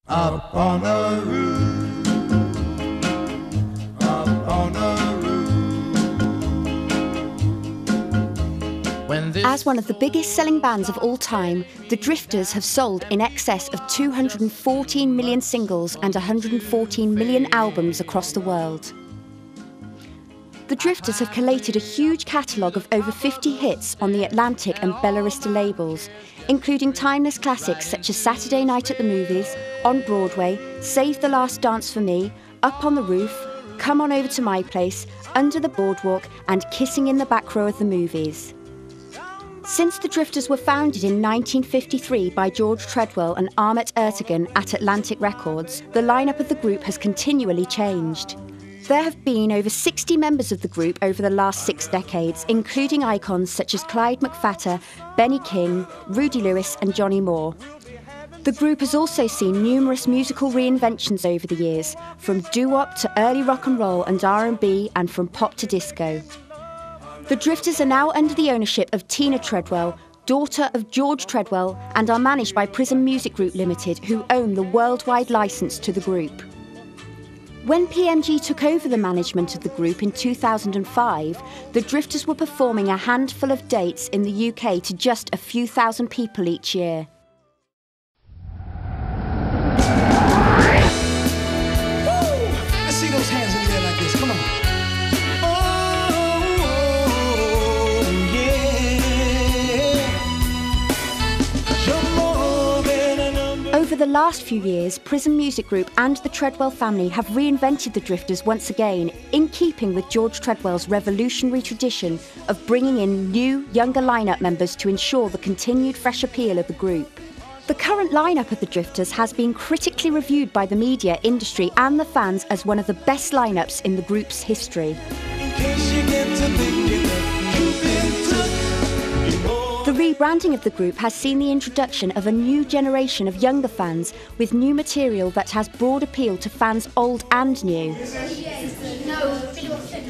Up on the roof, up on the roof. As one of the biggest selling bands of all time, the Drifters have sold in excess of 214 million singles and 114 million albums across the world. The Drifters have collated a huge catalogue of over 50 hits on the Atlantic and Bella Vista labels, including timeless classics such as Saturday Night at the Movies, On Broadway, Save the Last Dance for Me, Up on the Roof, Come On Over to My Place, Under the Boardwalk and Kissing in the Back Row of the Movies. Since the Drifters were founded in 1953 by George Treadwell and Ahmet Ertegun at Atlantic Records, the lineup of the group has continually changed. There have been over 60 members of the group over the last 6 decades, including icons such as Clyde McPhatter, Benny King, Rudy Lewis and Johnny Moore. The group has also seen numerous musical reinventions over the years, from doo-wop to early rock and roll and R&B and from pop to disco. The Drifters are now under the ownership of Tina Treadwell, daughter of George Treadwell, and are managed by Prism Music Group Limited, who own the worldwide licence to the group. When PMG took over the management of the group in 2005, the Drifters were performing a handful of dates in the UK to just a few thousand people each year. Woo! Let's see those hands in the air like this, come on. Over the last few years, Prism Music Group and the Treadwell family have reinvented the Drifters once again, in keeping with George Treadwell's revolutionary tradition of bringing in new, younger lineup members to ensure the continued fresh appeal of the group. The current lineup of the Drifters has been critically reviewed by the media, industry and the fans as one of the best lineups in the group's history. The rebranding of the group has seen the introduction of a new generation of younger fans with new material that has broad appeal to fans old and new. This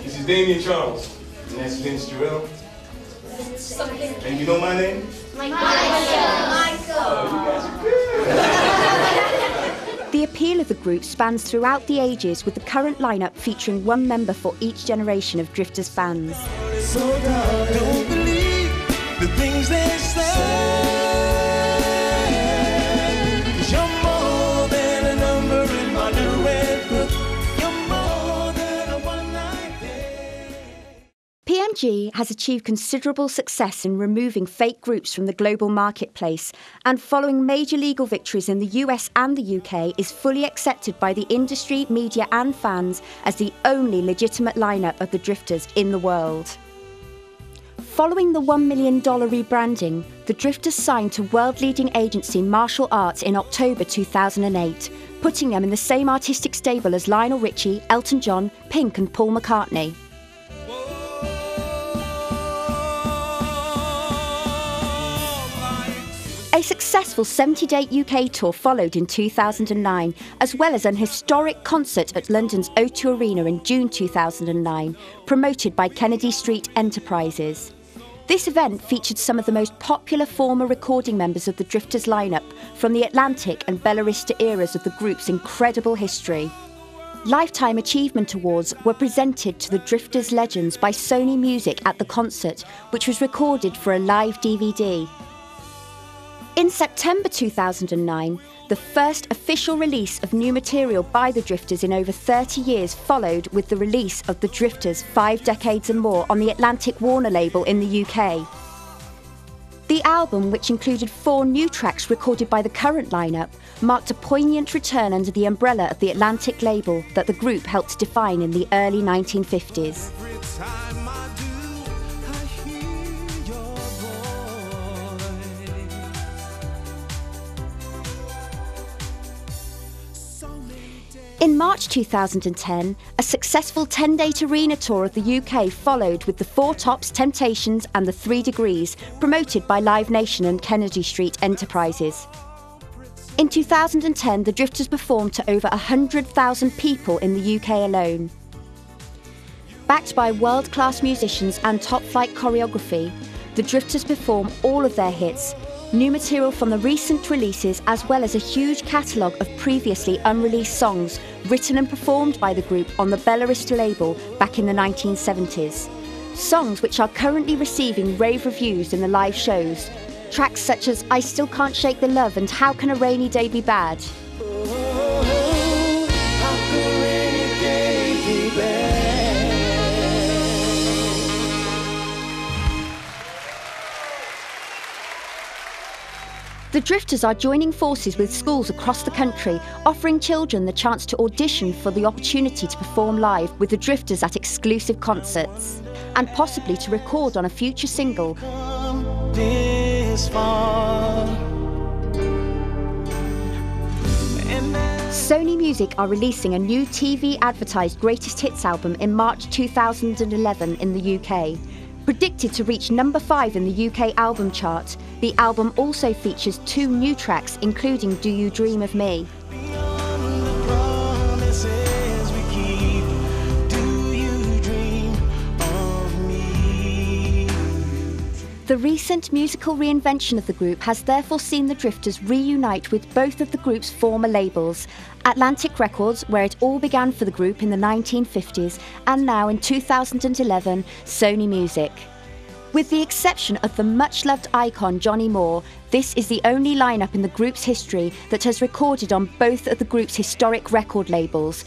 is Damien Charles, and that's Vince Jarrell. And you know my name? Michael. Oh, you guys are good. The appeal of the group spans throughout the ages, with the current lineup featuring one member for each generation of Drifters fans. So don't believe the things they say, 'cause you're more than a number in my little red book. You're more than a one-night stand. PMG has achieved considerable success in removing fake groups from the global marketplace, and following major legal victories in the US and the UK, is fully accepted by the industry, media and fans as the only legitimate lineup of the Drifters in the world. Following the $1 million rebranding, the Drifters signed to world-leading agency Martial Arts in October 2008, putting them in the same artistic stable as Lionel Richie, Elton John, Pink and Paul McCartney. A successful 70-date UK tour followed in 2009, as well as an historic concert at London's O2 Arena in June 2009, promoted by Kennedy Street Enterprises. This event featured some of the most popular former recording members of the Drifters lineup from the Atlantic and Bella Vista eras of the group's incredible history. Lifetime Achievement Awards were presented to the Drifters legends by Sony Music at the concert, which was recorded for a live DVD. In September 2009, the first official release of new material by the Drifters in over 30 years followed with the release of the Drifters 5 Decades and More on the Atlantic Warner label in the UK. The album, which included 4 new tracks recorded by the current lineup, marked a poignant return under the umbrella of the Atlantic label that the group helped define in the early 1950s. In March 2010, a successful 10-date arena tour of the UK followed with the Four Tops, Temptations and the 3 Degrees, promoted by Live Nation and Kennedy Street Enterprises. In 2010, the Drifters performed to over 100,000 people in the UK alone. Backed by world-class musicians and top-flight choreography, the Drifters perform all of their hits, new material from the recent releases, as well as a huge catalogue of previously unreleased songs written and performed by the group on the Belarus label back in the 1970s. Songs which are currently receiving rave reviews in the live shows. Tracks such as I Still Can't Shake the Love and How Can a Rainy Day Be Bad? The Drifters are joining forces with schools across the country, offering children the chance to audition for the opportunity to perform live with the Drifters at exclusive concerts, and possibly to record on a future single. Sony Music are releasing a new TV advertised greatest hits album in March 2011 in the UK. Predicted to reach number 5 in the UK album chart, the album also features 2 new tracks, including Do You Dream of Me? The recent musical reinvention of the group has therefore seen the Drifters reunite with both of the group's former labels, Atlantic Records, where it all began for the group in the 1950s, and now in 2011, Sony Music. With the exception of the much-loved icon Johnny Moore, this is the only lineup in the group's history that has recorded on both of the group's historic record labels.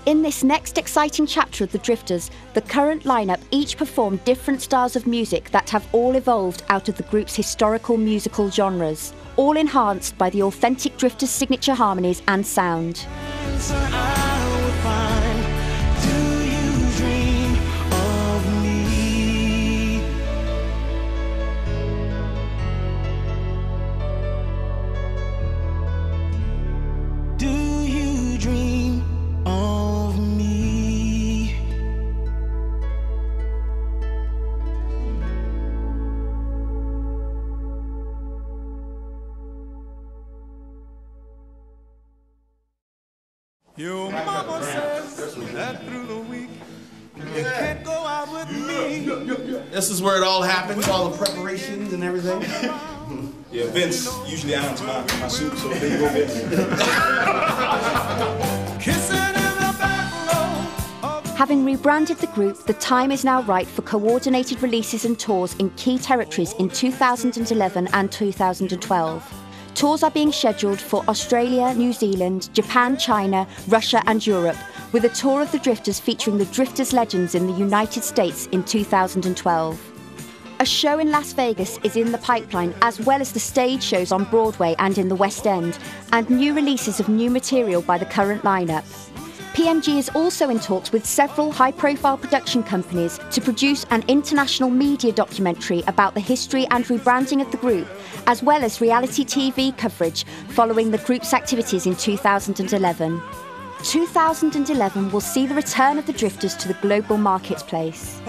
In this next exciting chapter of the Drifters, the current lineup each perform different styles of music that have all evolved out of the group's historical musical genres, all enhanced by the authentic Drifters' signature harmonies and sound. Your mama says that through the week you can't go out with me. This is where it all happens, all the preparations and everything. Yeah, Vince usually irons my suit, so there you go, Vince. Having rebranded the group, the time is now right for coordinated releases and tours in key territories in 2011 and 2012. Tours are being scheduled for Australia, New Zealand, Japan, China, Russia and Europe, with a tour of the Drifters featuring the Drifters legends in the United States in 2012. A show in Las Vegas is in the pipeline, as well as the stage shows on Broadway and in the West End, and new releases of new material by the current lineup. PMG is also in talks with several high-profile production companies to produce an international media documentary about the history and rebranding of the group, as well as reality TV coverage following the group's activities in 2011. 2011 will see the return of the Drifters to the global marketplace.